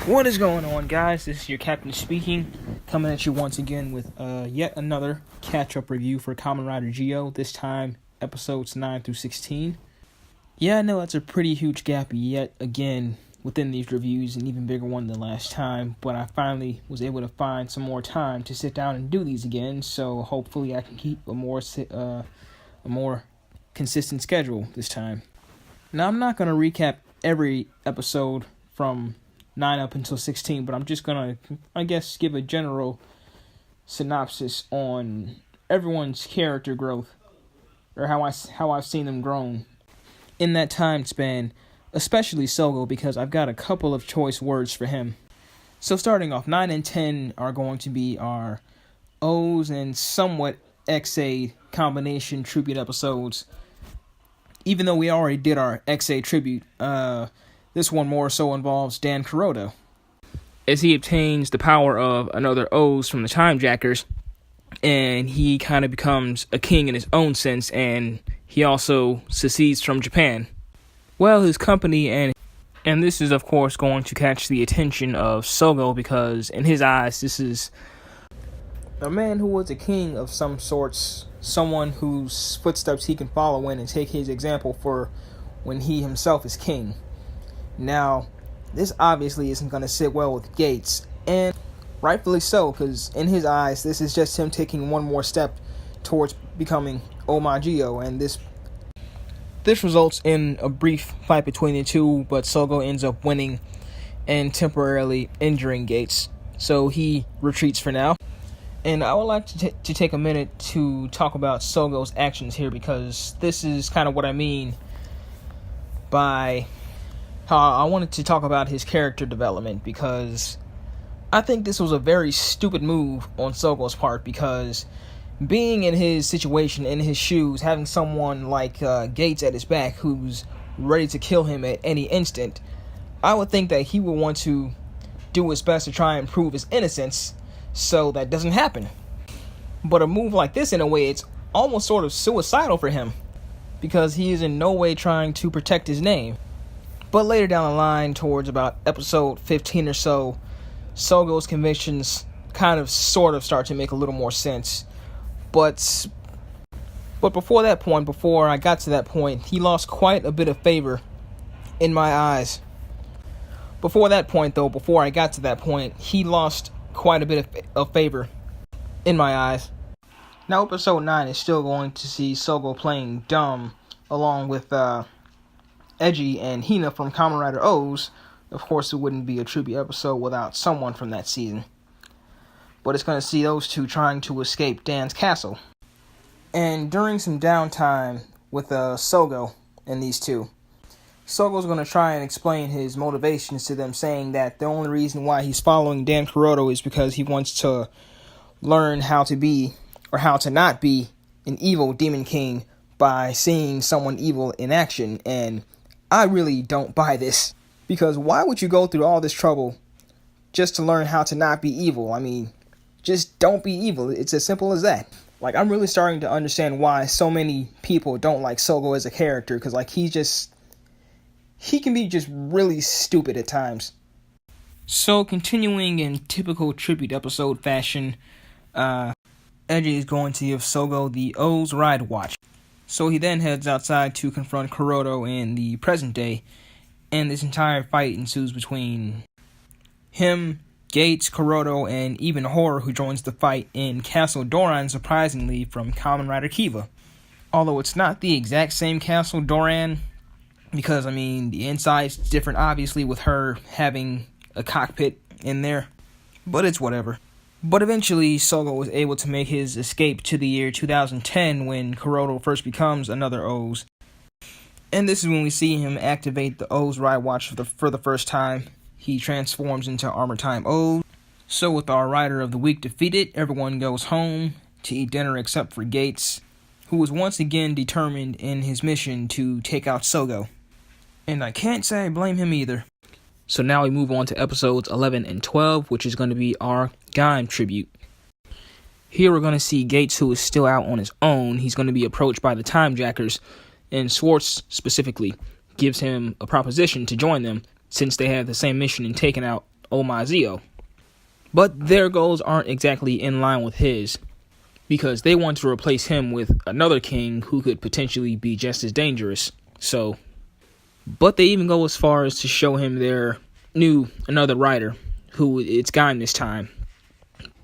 What is going on, guys? This is your captain speaking, coming at you once again with yet another catch-up review for Kamen Riser Zi-O, this time episodes 9 through 16. Yeah, I know that's a pretty huge gap yet again within these reviews, an even bigger one than last time, but I finally was able to find some more time to sit down and do these again, so hopefully I can keep a more consistent schedule this time. Now, I'm not going to recap every episode from 9 up until 16, but I'm just gonna, give a general synopsis on everyone's character growth, or how I've seen them grown in that time span, especially Sogo, because I've got a couple of choice words for him. So starting off, 9 and 10 are going to be our O's and somewhat XA combination tribute episodes. Even though we already did our XA tribute, this one more so involves Dan Kuroda, as he obtains the power of another O's from the Time Jackers, and he kind of becomes a king in his own sense, and he also secedes from Japan. Well, his company, and this is of course going to catch the attention of Sogo, because in his eyes this is a man who was a king of some sorts, someone whose footsteps he can follow in and take his example for when he himself is king. Now, this obviously isn't going to sit well with Gates, and rightfully so, because in his eyes, this is just him taking one more step towards becoming Zi-O, and this results in a brief fight between the two, but Sogo ends up winning and temporarily injuring Gates, so he retreats for now. And I would like to take a minute to talk about Sogo's actions here, because this is kind of what I mean by how I wanted to talk about his character development, because I think this was a very stupid move on Sogo's part, because being in his situation, in his shoes, having someone like Gates at his back who's ready to kill him at any instant, I would think that he would want to do his best to try and prove his innocence so that doesn't happen. But a move like this, in a way, it's almost sort of suicidal for him, because he is in no way trying to protect his name. But later down the line, towards about episode 15 or so, Sogo's convictions kind of sort of start to make a little more sense. But before I got to that point, he lost quite a bit of favor in my eyes. Before I got to that point, he lost quite a bit of favor in my eyes. Now, episode 9 is still going to see Sogo playing dumb, along with Eiji and Hina from Kamen Rider O's. Of course, it wouldn't be a tribute episode without someone from that season. But it's going to see those two trying to escape Dan's castle. And during some downtime with Sogo and these two, Sogo's going to try and explain his motivations to them, saying that the only reason why he's following Dan Kuroda is because he wants to learn how to be, or how to not be, an evil demon king by seeing someone evil in action. And I really don't buy this, because why would you go through all this trouble just to learn how to not be evil? I mean, just don't be evil. It's as simple as that. Like, I'm really starting to understand why so many people don't like Sogo as a character, because like he can be just really stupid at times. So, continuing in typical tribute episode fashion, Eiji is going to give Sogo the O's ride watch. So he then heads outside to confront Kuroda in the present day, and this entire fight ensues between him, Gates, Kuroda, and even Horror, who joins the fight in Castle Doran, surprisingly, from Kamen Rider Kiva. Although it's not the exact same Castle Doran, because, I mean, the inside's different, obviously, with her having a cockpit in there, but it's whatever. But eventually, Sogo was able to make his escape to the year 2010, when Kuroda first becomes another O's. And this is when we see him activate the O's Ride Watch for the first time. He transforms into Armor Time O. So with our Rider of the Week defeated, everyone goes home to eat dinner except for Gates, who was once again determined in his mission to take out Sogo. And I can't say I blame him either. So now we move on to episodes 11 and 12, which is going to be our Gaim tribute. Here we're going to see Gates, who is still out on his own. He's going to be approached by the Time Jackers, and Schwartz specifically gives him a proposition to join them, since they have the same mission in taking out Zi-O. But their goals aren't exactly in line with his, because they want to replace him with another king who could potentially be just as dangerous. But they even go as far as to show him another rider, who it's Gaim this time.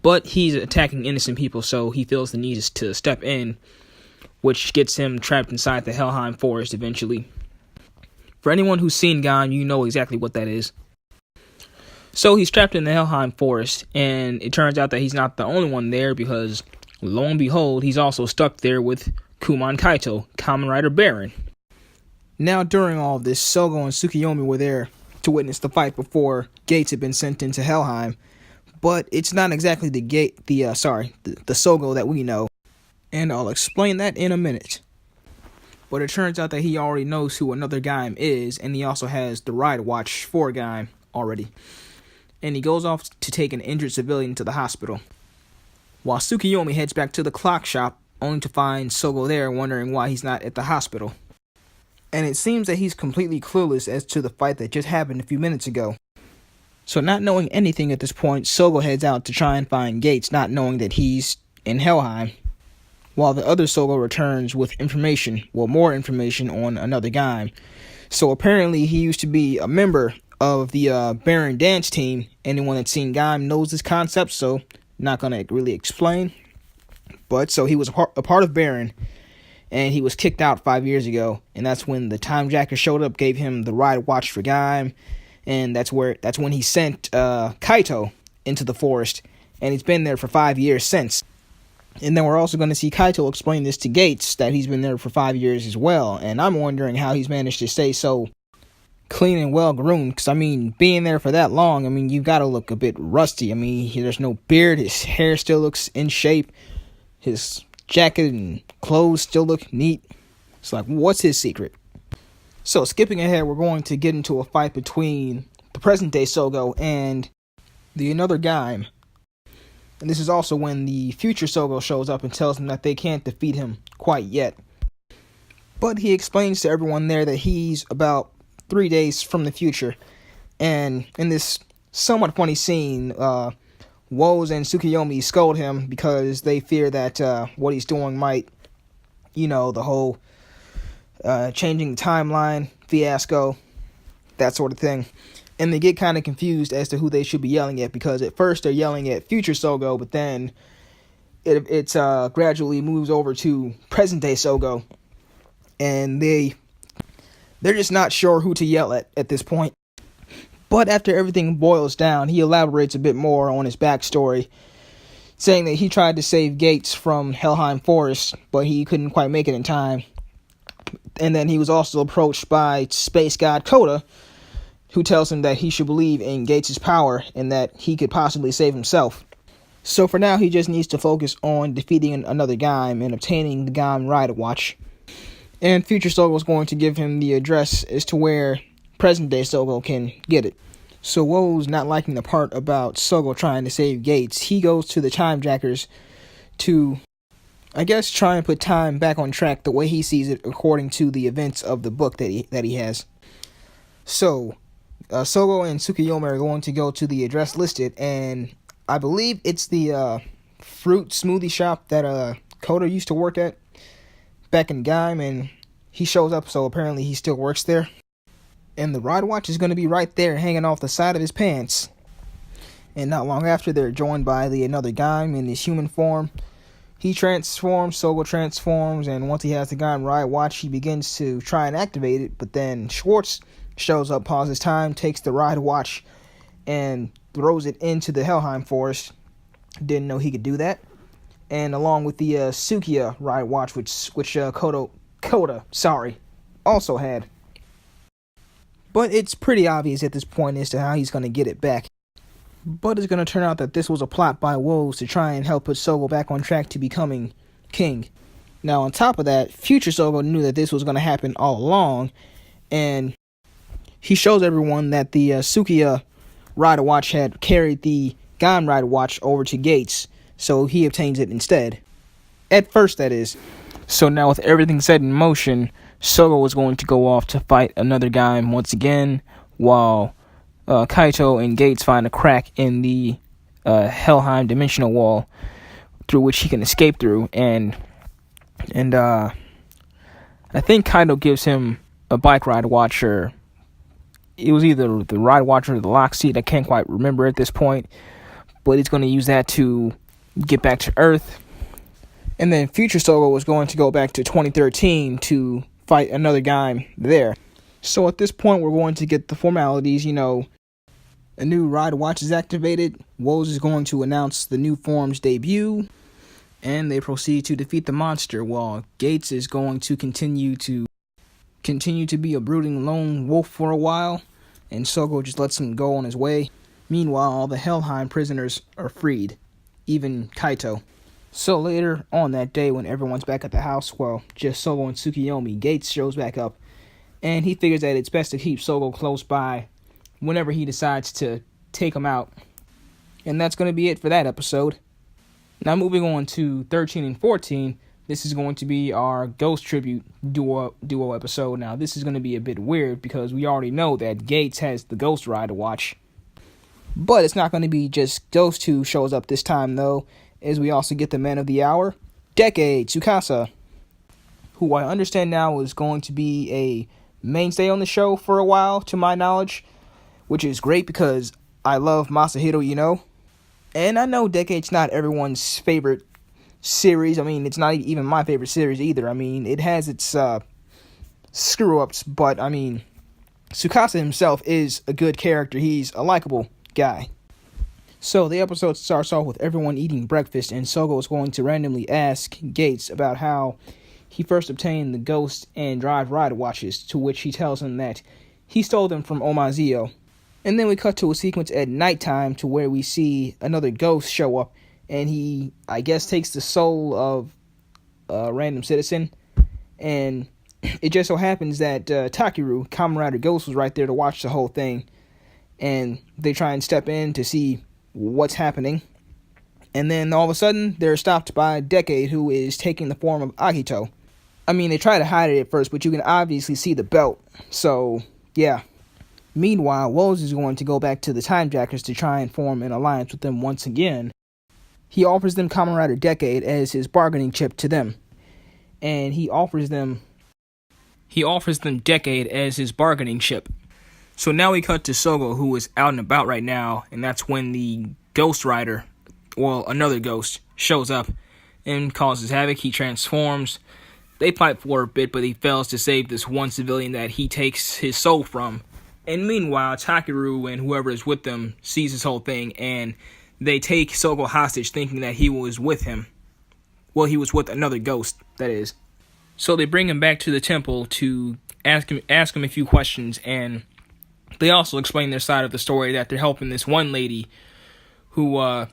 But he's attacking innocent people, so he feels the need to step in, which gets him trapped inside the Helheim Forest eventually. For anyone who's seen Gaim, you know exactly what that is. So he's trapped in the Helheim Forest, and it turns out that he's not the only one there, because lo and behold, he's also stuck there with Kumon Kaito, Kamen Rider Baron. Now, during all of this, Sogo and Tsukiyomi were there to witness the fight before Gates had been sent into Helheim, but it's not exactly the Sogo that we know, and I'll explain that in a minute. But it turns out that he already knows who another Gaim is, and he also has the ride watch for Gaim already. And he goes off to take an injured civilian to the hospital, while Tsukiyomi heads back to the clock shop, only to find Sogo there, wondering why he's not at the hospital. And it seems that he's completely clueless as to the fight that just happened a few minutes ago. So not knowing anything at this point, Sogo heads out to try and find Gates, not knowing that he's in Helheim, while the other Sogo returns with more information on another Gaim. So apparently he used to be a member of the Baron dance team. Anyone that's seen Gaim knows this concept, so not going to really explain. But so he was a part of Baron, and he was kicked out 5 years ago, and that's when the Time Jacker showed up, gave him the ride watch for Gaim, and that's when he sent Kaito into the forest, and he's been there for 5 years since. And then we're also going to see Kaito explain this to Gates, that he's been there for 5 years as well, and I'm wondering how he's managed to stay so clean and well-groomed, because, being there for that long, you've got to look a bit rusty. There's no beard, his hair still looks in shape, his jacket and clothes still look neat. It's like, what's his secret? So, skipping ahead, we're going to get into a fight between the present-day Sogo and the another Gaim. And this is also when the future Sogo shows up and tells them that they can't defeat him quite yet. But he explains to everyone there that he's about 3 days from the future. And in this somewhat funny scene, Woz and Tsukiyomi scold him because they fear that what he's doing might, the whole changing the timeline fiasco, that sort of thing. And they get kind of confused as to who they should be yelling at, because at first they're yelling at future Sogo, but then it gradually moves over to present day Sogo, and they're just not sure who to yell at this point. But after everything boils down, he elaborates a bit more on his backstory, saying that he tried to save Gates from Helheim Forest, but he couldn't quite make it in time. And then he was also approached by space god Koda, who tells him that he should believe in Gates' power and that he could possibly save himself. So for now, he just needs to focus on defeating another Gaim and obtaining the Gaim Rider Watch. And future Sogo is going to give him the address as to where present-day Sogo can get it. So Wo's not liking the part about Sogo trying to save Gates. He goes to the Time Jackers to, try and put time back on track the way he sees it according to the events of the book that he has. So, Sogo and Tsukiyomi are going to go to the address listed, and I believe it's the fruit smoothie shop that Koda used to work at back in Gaim, and he shows up, so apparently he still works there. And the ride watch is going to be right there, hanging off the side of his pants. And not long after, they're joined by another Gaim in his human form. He transforms, Sogo transforms, and once he has the Gaim ride watch, he begins to try and activate it, but then Schwartz shows up, pauses time, takes the ride watch, and throws it into the Helheim Forest. Didn't know he could do that. And along with the Sukiya ride watch, which Koda also had. But it's pretty obvious at this point as to how he's going to get it back. But it's going to turn out that this was a plot by Woz to try and help put Sogo back on track to becoming king. Now, on top of that, future Sogo knew that this was going to happen all along, and he shows everyone that the Sukiya Rider Watch had carried the Gaim Rider Watch over to Gates, so he obtains it instead. At first, that is. So now with everything set in motion, Sogo was going to go off to fight another Gaim once again, while Kaito and Gates find a crack in the Helheim dimensional wall through which he can escape through, and I think Kaito gives him a bike ride watch, or it was either the ride watch or the lock seat. I can't quite remember at this point, but he's going to use that to get back to Earth. And then future Sogo was going to go back to 2013 to fight another guy there. So at this point, we're going to get the formalities. A new ride watch is activated. Woz is going to announce the new form's debut, and they proceed to defeat the monster, while Gates is going to continue to be a brooding lone wolf for a while, and Sogo just lets him go on his way. Meanwhile, all the Helheim prisoners are freed, even Kaito. So later on that day, when everyone's back at the house, just Sogo and Tsukiyomi, Gates shows back up, and he figures that it's best to keep Sogo close by whenever he decides to take him out. And that's going to be it for that episode. Now moving on to 13 and 14, this is going to be our Ghost Tribute duo episode. Now this is going to be a bit weird because we already know that Gates has the Ghost Rider watch. But it's not going to be just those two shows up this time though, as we also get the man of the hour, Decade Tsukasa, who I understand now is going to be a mainstay on the show for a while, to my knowledge, which is great because I love Masahiro, And I know Decade's not everyone's favorite series. I mean, it's not even my favorite series either. I mean, it has its screw-ups, but I mean, Tsukasa himself is a good character. He's a likable guy. So the episode starts off with everyone eating breakfast, and Sogo is going to randomly ask Gates about how he first obtained the Ghost and Drive ride watches, to which he tells him that he stole them from Oma Zi-O. And then we cut to a sequence at nighttime to where we see another ghost show up, and he, I guess, takes the soul of a random citizen. And it just so happens that Takeru, Kamen Rider Ghost, was right there to watch the whole thing. And they try and step in to see what's happening. And then all of a sudden, they're stopped by Decade, who is taking the form of Akito. I mean, they try to hide it at first, but you can obviously see the belt. So, yeah. Meanwhile, Woz is going to go back to the Time Jackers to try and form an alliance with them once again. He offers them Kamen Rider Decade as his bargaining chip to them. And he offers them Decade as his bargaining chip. So now we cut to Sogo, who is out and about right now, and that's when the Ghost Rider, another ghost, shows up and causes havoc. He transforms. They fight for a bit, but he fails to save this one civilian that he takes his soul from. And meanwhile, Takeru and whoever is with them sees this whole thing, and they take Sogo hostage, thinking that he was with him. Well, he was with another ghost, that is. So they bring him back to the temple to ask him a few questions, and they also explain their side of the story, that they're helping this one lady who, a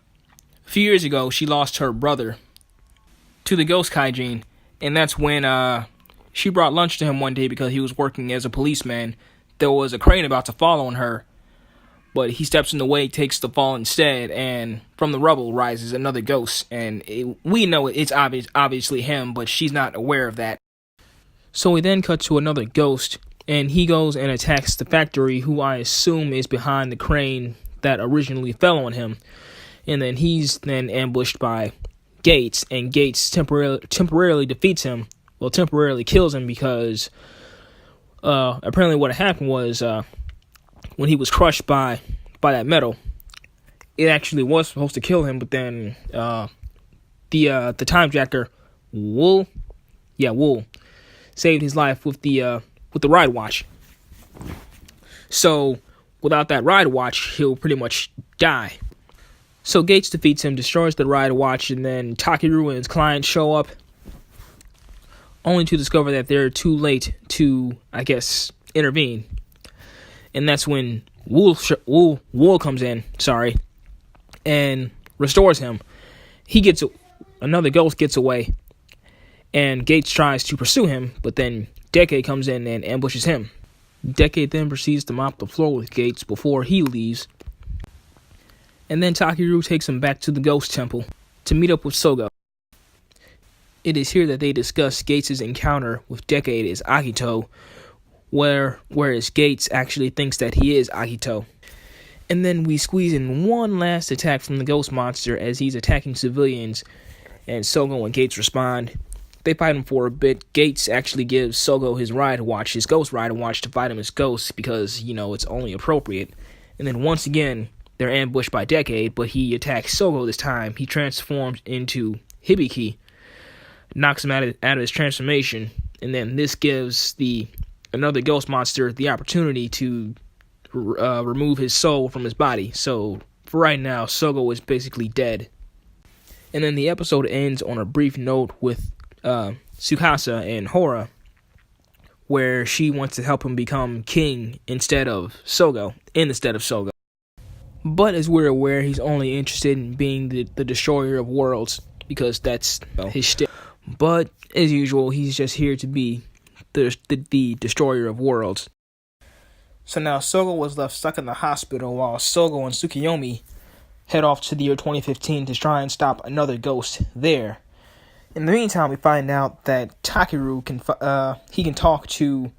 few years ago, she lost her brother to the ghost kaijin, and that's when she brought lunch to him one day because he was working as a policeman. There was a crane about to fall on her, but he steps in the way, takes the fall instead, and from the rubble rises another ghost, and we know it's obviously him, but she's not aware of that. So we then cut to another ghost, and he goes and attacks the factory, who I assume is behind the crane that originally fell on him. And then he's then ambushed by Gates, and Gates temporarily defeats him. Well, temporarily kills him because apparently what happened was when he was crushed by that metal, it actually was supposed to kill him, but then the time jacker Wool saved his life with the ride watch. So without that ride watch, he'll pretty much die. So Gates defeats him, destroys the ride watch, and then Takeru and his clients show up, only to discover that they're too late to, I guess, intervene. And that's when Wool comes in, and restores him. Another ghost gets away, and Gates tries to pursue him, but then Decade comes in and ambushes him. Decade then proceeds to mop the floor with Gates before he leaves. And then Takeru takes him back to the Ghost Temple to meet up with Sogo. It is here that they discuss Gates' encounter with Decade as Akito, whereas Gates actually thinks that he is Akito. And then we squeeze in one last attack from the ghost monster as he's attacking civilians, and Sogo and Gates respond. They fight him for a bit. Gates actually gives Sogo his ghost ride watch to fight him as Ghost because, it's only appropriate. And then once again, they're ambushed by Decade, but he attacks Sogo this time. He transforms into Hibiki, knocks him out of his transformation, and then this gives another ghost monster the opportunity to remove his soul from his body. So for right now, Sogo is basically dead. And then the episode ends on a brief note with Tsukasa and Hora, where she wants to help him become king instead of Sogo. But as we're aware, he's only interested in being the destroyer of worlds because that's his shtick. But as usual, he's just here to be the destroyer of worlds. So now Sogo was left stuck in the hospital while Sogo and Tsukiyomi head off to the year 2015 to try and stop another ghost there. In the meantime, we find out that Takeru can talk to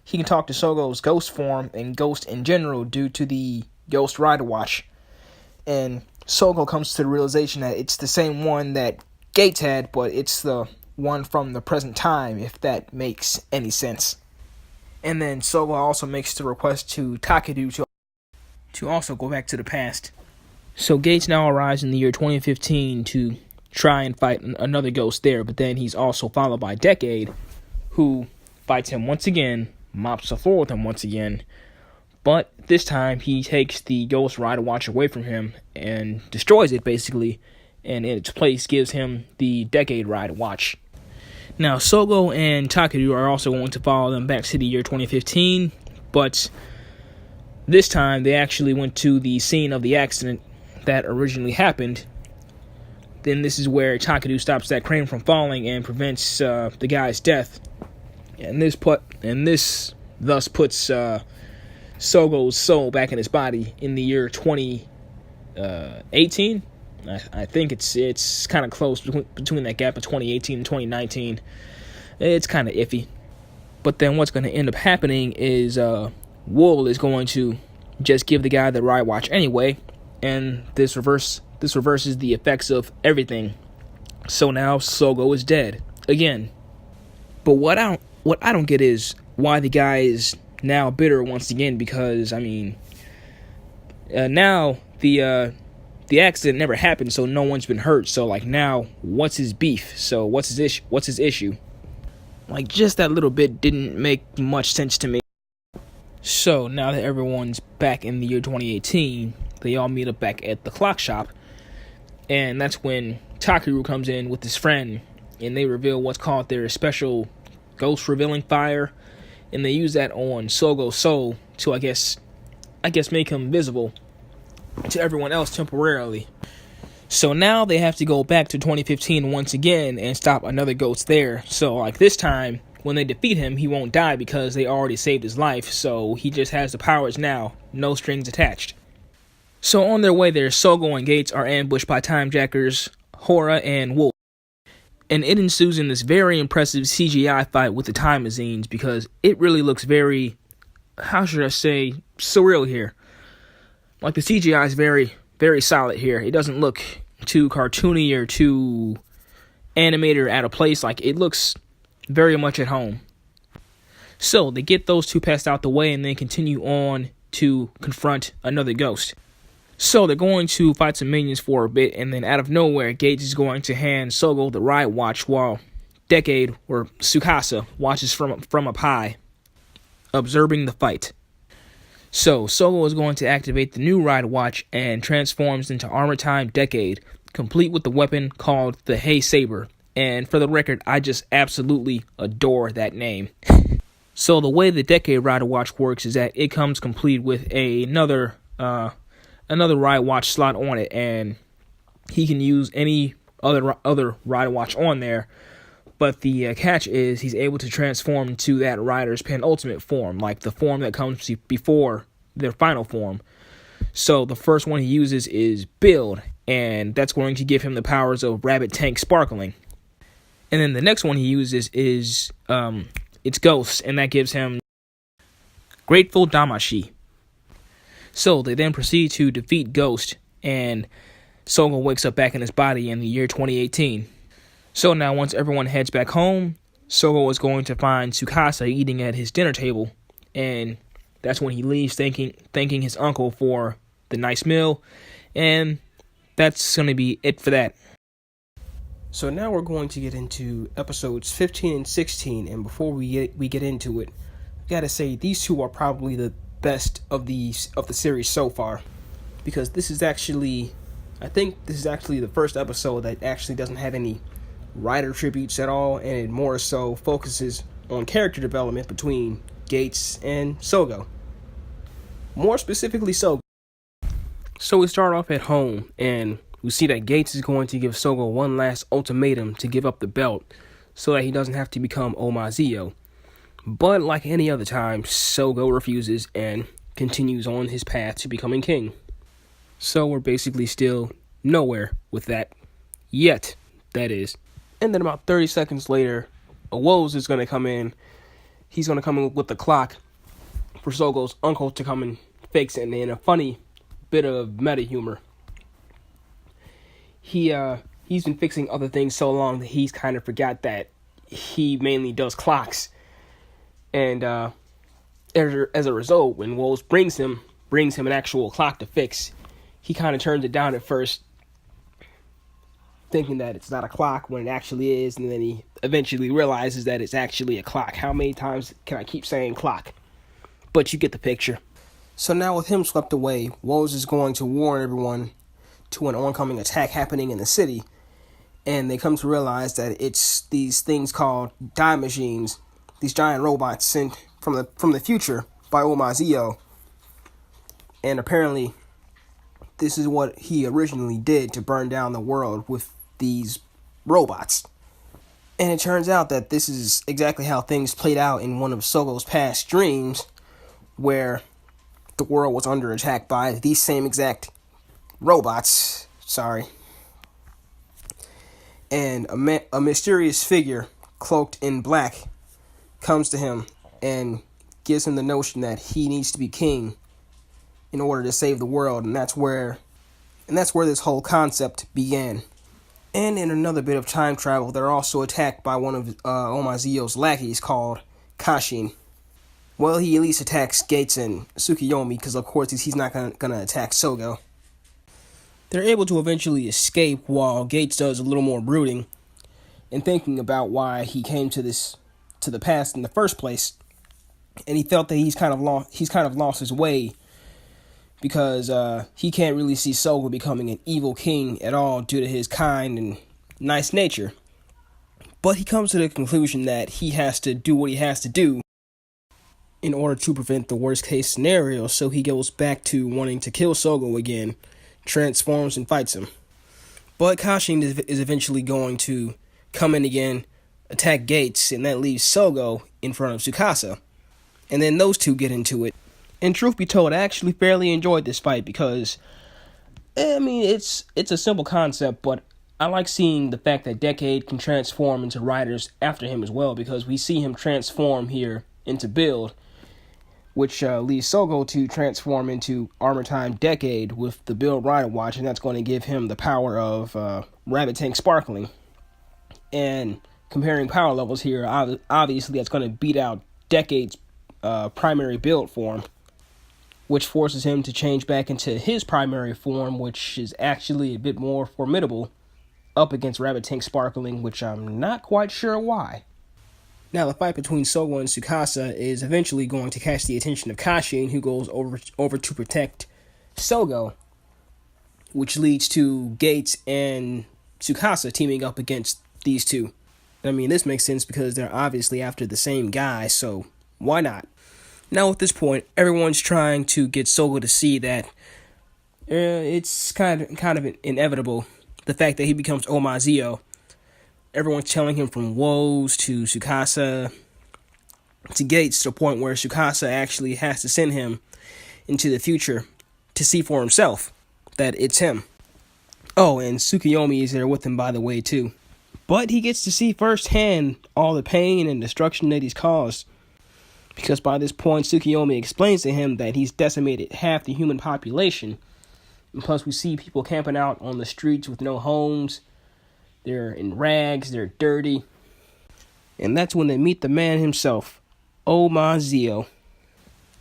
Sogo's ghost form and ghost in general due to the ghost rider watch. And Sogo comes to the realization that it's the same one that Gates had, but it's the one from the present time, if that makes any sense. And then Sogo also makes the request to Takeru to also go back to the past. So Gates now arrives in the year 2015 to try and fight another ghost there, but then he's also followed by Decade, who fights him once again, mops the floor with him once again, but this time he takes the Ghost Rider Watch away from him and destroys it basically, and in its place gives him the Decade Rider Watch. Now Sogo and Takeru are also going to follow them back to the year 2015, but this time they actually went to the scene of the accident that originally happened. Then this is where Takeru stops that crane from falling and prevents the guy's death. And this thus puts Sogo's soul back in his body in the year 2018. I think it's kind of close between that gap of 2018 and 2019. It's kind of iffy. But then what's going to end up happening is Wool is going to just give the guy the ride watch anyway, and this reverses the effects of everything. So now Sogo is dead again. But what I don't get is why the guy is now bitter once again, because now the accident never happened, so no one's been hurt. So now what's his beef? So what's his issue? Just that little bit didn't make much sense to me. So now that everyone's back in the year 2018, they all meet up back at the clock shop. And that's when Takeru comes in with his friend, and they reveal what's called their special ghost revealing fire, and they use that on Sogo's soul to I guess make him visible to everyone else temporarily. So now they have to go back to 2015 once again and stop another ghost there. So this time, when they defeat him, he won't die because they already saved his life, so he just has the powers now, no strings attached. So on their way there, Sogo and Gates are ambushed by Timejackers, Hora, and Wolf. And it ensues in this very impressive CGI fight with the time machines because it really looks very, how should I say, surreal here. The CGI is very, very solid here. It doesn't look too cartoony or too animated or out of place. It looks very much at home. So they get those two pests out the way and then continue on to confront another ghost. So they're going to fight some minions for a bit, and then out of nowhere, Gage is going to hand Sogo the ride watch while Decade, or Tsukasa, watches from up high, observing the fight. So Sogo is going to activate the new ride watch and transforms into Armor Time Decade, complete with the weapon called the Hey Saber. And for the record, I just absolutely adore that name. So the way the Decade Rider Watch works is that it comes complete with another ride watch slot on it, and he can use any other ride watch on there. But the catch is he's able to transform to that rider's penultimate form, the form that comes before their final form. So the first one he uses is Build, and that's going to give him the powers of Rabbit Tank Sparkling. And then the next one he uses is it's Ghost, and that gives him Grateful Damashi. So they then proceed to defeat Ghost, and Sogo wakes up back in his body in the year 2018. So now once everyone heads back home, Sogo is going to find Tsukasa eating at his dinner table, and that's when he leaves thanking his uncle for the nice meal, and that's going to be it for that. So now we're going to get into episodes 15 and 16, and before we get into it, I gotta say these two are probably the best of the series so far, because I think this is actually the first episode that actually doesn't have any writer tributes at all, and it more so focuses on character development between Gates and Sogo. More specifically, Sogo. So we start off at home, and we see that Gates is going to give Sogo one last ultimatum to give up the belt so that he doesn't have to become Zi-O. But like any other time, Sogo refuses and continues on his path to becoming king. So we're basically still nowhere with that. Yet, that is. And then about 30 seconds later, Woz is going to come in. He's going to come in with the clock for Sogo's uncle to come and fix it in a funny bit of meta humor. He's been fixing other things so long that he's kind of forgot that he mainly does clocks. And as a result, when Woz brings him an actual clock to fix, he kind of turns it down at first, thinking that it's not a clock when it actually is, and then he eventually realizes that it's actually a clock. How many times can I keep saying clock? But you get the picture. So now with him swept away, Woz is going to warn everyone to an oncoming attack happening in the city, and they come to realize that it's these things called die machines, these giant robots sent from the future by Zi-O. And apparently this is what he originally did to burn down the world with these robots. And it turns out that this is exactly how things played out in one of Sogo's past dreams, where the world was under attack by these same exact robots. And a mysterious figure cloaked in black comes to him and gives him the notion that he needs to be king in order to save the world, and that's where this whole concept began. And in another bit of time travel, they're also attacked by one of Zi-O's lackeys called Kashin. Well, he at least attacks Gates and Tsukiyomi, because of course he's not gonna attack Sogo. They're able to eventually escape, while Gates does a little more brooding and thinking about why he came to the past in the first place. And he felt that he's kind of lost his way, because he can't really see Sogo becoming an evil king at all due to his kind and nice nature. But he comes to the conclusion that he has to do what he has to do in order to prevent the worst case scenario, so he goes back to wanting to kill Sogo again, transforms and fights him. But Kashin is eventually going to come in again, attack Gates, and that leaves Sogo in front of Tsukasa. And then those two get into it. And truth be told, I actually fairly enjoyed this fight because, it's a simple concept, but I like seeing the fact that Decade can transform into riders after him as well, because we see him transform here into Build, which leads Sogo to transform into Armor Time Decade with the Build Rider Watch, and that's going to give him the power of Rabbit Tank Sparkling. And comparing power levels here, obviously that's going to beat out Decade's primary build form, which forces him to change back into his primary form, which is actually a bit more formidable up against Rabbit Tank Sparkling, which I'm not quite sure why. Now, the fight between Sogo and Tsukasa is eventually going to catch the attention of Kashin, who goes over to protect Sogo, which leads to Gates and Tsukasa teaming up against these two. This makes sense because they're obviously after the same guy, so why not? Now, at this point, everyone's trying to get Sogo to see that it's kind of inevitable, the fact that he becomes Zi-O. Everyone's telling him, from Woz to Tsukasa to Gates, to the point where Tsukasa actually has to send him into the future to see for himself that it's him. Oh, and Tsukiyomi is there with him, by the way, too. But he gets to see firsthand all the pain and destruction that he's caused. Because by this point, Tsukiyomi explains to him that he's decimated half the human population. And plus, we see people camping out on the streets with no homes. They're in rags, they're dirty. And that's when they meet the man himself, Zi-O.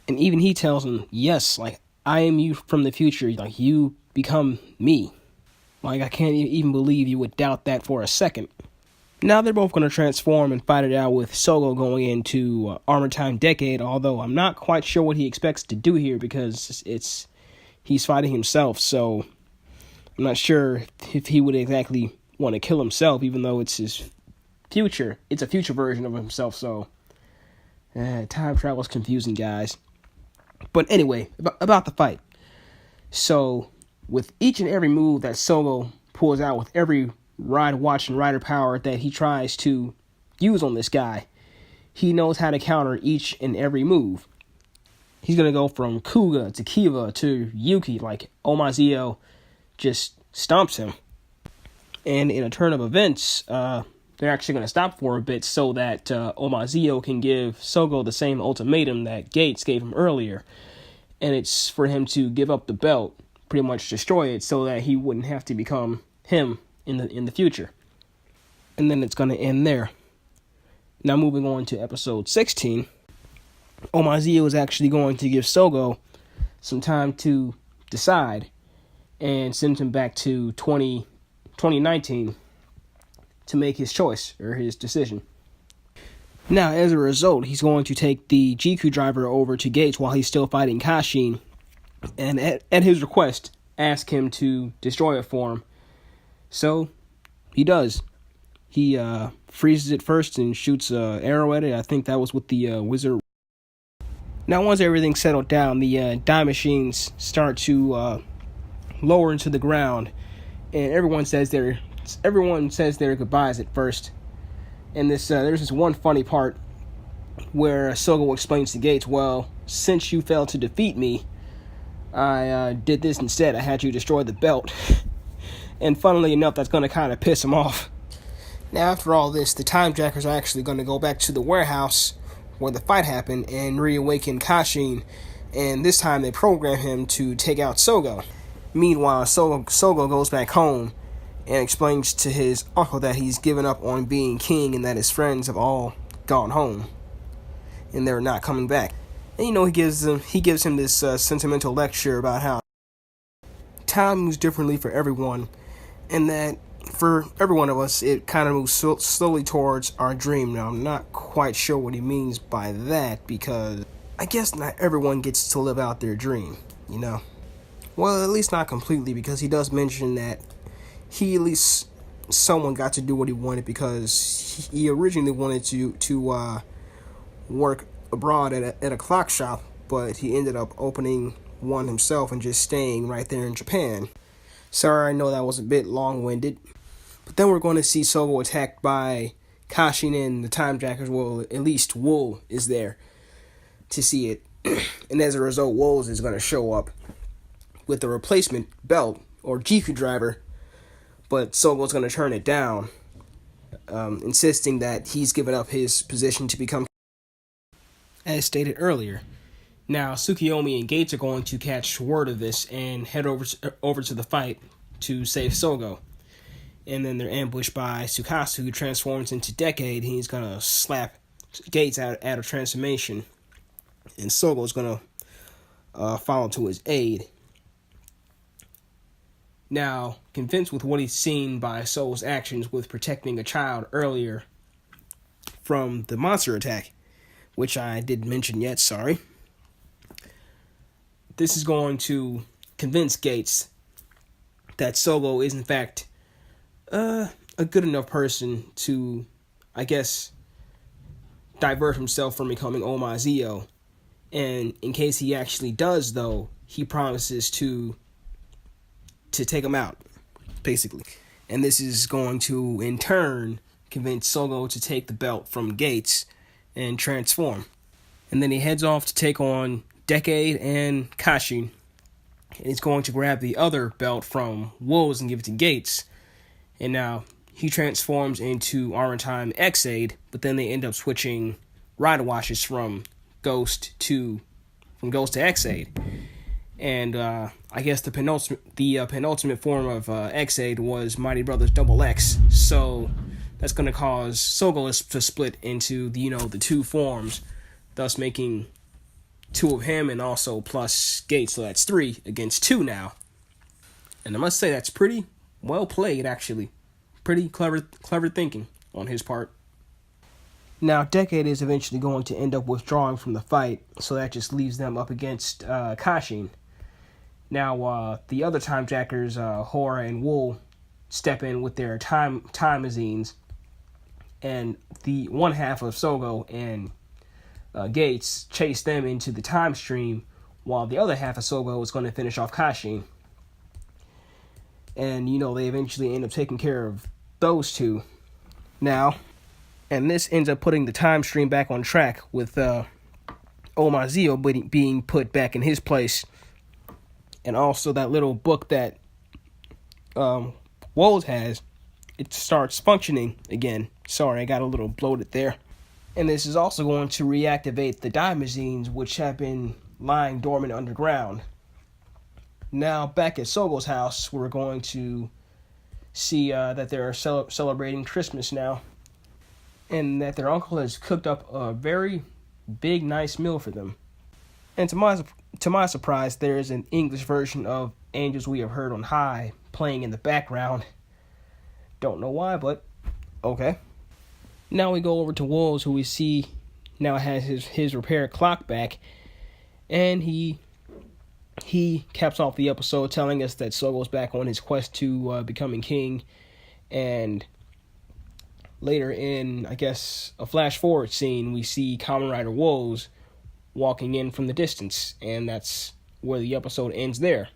And even he tells him, yes, like, I am you from the future. Like, you become me. Like, I can't even believe you would doubt that for a second. Now they're both going to transform and fight it out with Sogo going into Armor Time Decade, although I'm not quite sure what he expects to do here because he's fighting himself, so I'm not sure if he would exactly want to kill himself, even though it's his future. It's a future version of himself, so time travel is confusing, guys. But anyway, about the fight. So, with each and every move that Sogo pulls out, with every ride, watch, and rider power that he tries to use on this guy, he knows how to counter each and every move. He's going to go from Kuga to Kiva to Yuki, like Zi-O just stomps him. And in a turn of events, they're actually going to stop for a bit so that Zi-O can give Sogo the same ultimatum that Gates gave him earlier. And it's for him to give up the belt, pretty much destroy it, so that he wouldn't have to become him in the future. And then it's going to end there. Now moving on to episode 16, Zi-O is actually going to give Sogo some time to decide and send him back to 2019 to make his choice or his decision. Now, as a result, he's going to take the GQ driver over to Gates while he's still fighting Kashin, and at his request, ask him to destroy it for him. So, he does. He freezes it first and shoots an arrow at it. I think that was with the wizard. Now, once everything's settled down, the dime machines start to lower into the ground, and everyone says their goodbyes at first. And there's this one funny part where Sogo explains to Gates, well, since you failed to defeat me, I did this instead. I had you destroy the belt. And funnily enough, that's going to kind of piss him off. Now, after all this, the Time Jackers are actually going to go back to the warehouse where the fight happened and reawaken Kashin. And this time they program him to take out Sogo. Meanwhile, Sogo goes back home and explains to his uncle that he's given up on being king and that his friends have all gone home and they're not coming back. And he gives him this sentimental lecture about how time moves differently for everyone, and that for every one of us it kind of moves slowly towards our dream. Now, I'm not quite sure what he means by that, because I guess not everyone gets to live out their dream, Well, at least not completely, because he does mention that at least someone got to do what he wanted, because he originally wanted to work abroad at a clock shop, but he ended up opening one himself and just staying right there in Japan. Sorry, I know that was a bit long-winded. But then we're going to see Sogo attacked by Kashin and the Time Jackers. Well, at least Wool is there to see it. And as a result, Wolves is going to show up with a replacement belt or GQ driver, but Sogo's going to turn it down, insisting that he's given up his position to become, as stated earlier. Now, Tsukiyomi and Gates are going to catch word of this and head over to the fight to save Sogo. And then they're ambushed by Tsukasa, who transforms into Decade. He's going to slap Gates out of transformation, and Sogo's going to follow to his aid. Now, convinced with what he's seen by Soul's actions with protecting a child earlier from the monster attack, which I didn't mention yet, sorry. This is going to convince Gates that Sogo is in fact a good enough person to, I guess, divert himself from becoming Zi-O. And in case he actually does, though, he promises to take him out, basically. And this is going to, in turn, convince Sogo to take the belt from Gates and transform. And then he heads off to take on Decade and Kashin. And he's going to grab the other belt from Wolves and give it to Gates. And now he transforms into Armor Time X-Aid, but then they end up switching rider watches from Ghost to X-Aid. And I guess the penultimate form of X-Aid was Mighty Brothers Double X. So that's going to cause Sogo to split into the two forms, thus making two of him and also plus Gates. So that's 3 against 2 now. And I must say that's pretty well played, actually. Pretty clever thinking on his part. Now, Decade is eventually going to end up withdrawing from the fight, so that just leaves them up against Kashin. Now, the other Time Jackers, Hora and Wool, step in with their time mazines, and the one half of Sogo and Gates chase them into the time stream, while the other half of Sogo is going to finish off Kashin. And, they eventually end up taking care of those two. Now, and this ends up putting the time stream back on track with Omar Zi-O being put back in his place. And also that little book that Wold has, it starts functioning again. Sorry, I got a little bloated there. And this is also going to reactivate the Daimazines, which have been lying dormant underground. Now, back at Sogo's house, we're going to see that they're celebrating Christmas now. And that their uncle has cooked up a very big, nice meal for them. And to my surprise, there is an English version of Angels We Have Heard on High playing in the background. Don't know why, but okay. Now we go over to Wolves, who we see now has his repair clock back. And he caps off the episode telling us that Sogo's back on his quest to becoming king. And later in, I guess, a flash forward scene, we see Kamen Rider Woes walking in from the distance, and that's where the episode ends there.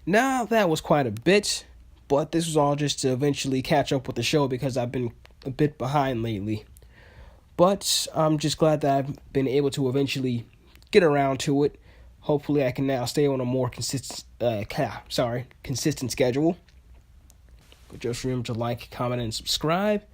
Now, that was quite a bit, but this was all just to eventually catch up with the show because I've been a bit behind lately. But I'm just glad that I've been able to eventually get around to it. Hopefully I can now stay on a more consistent schedule. But just remember to like, comment, and subscribe.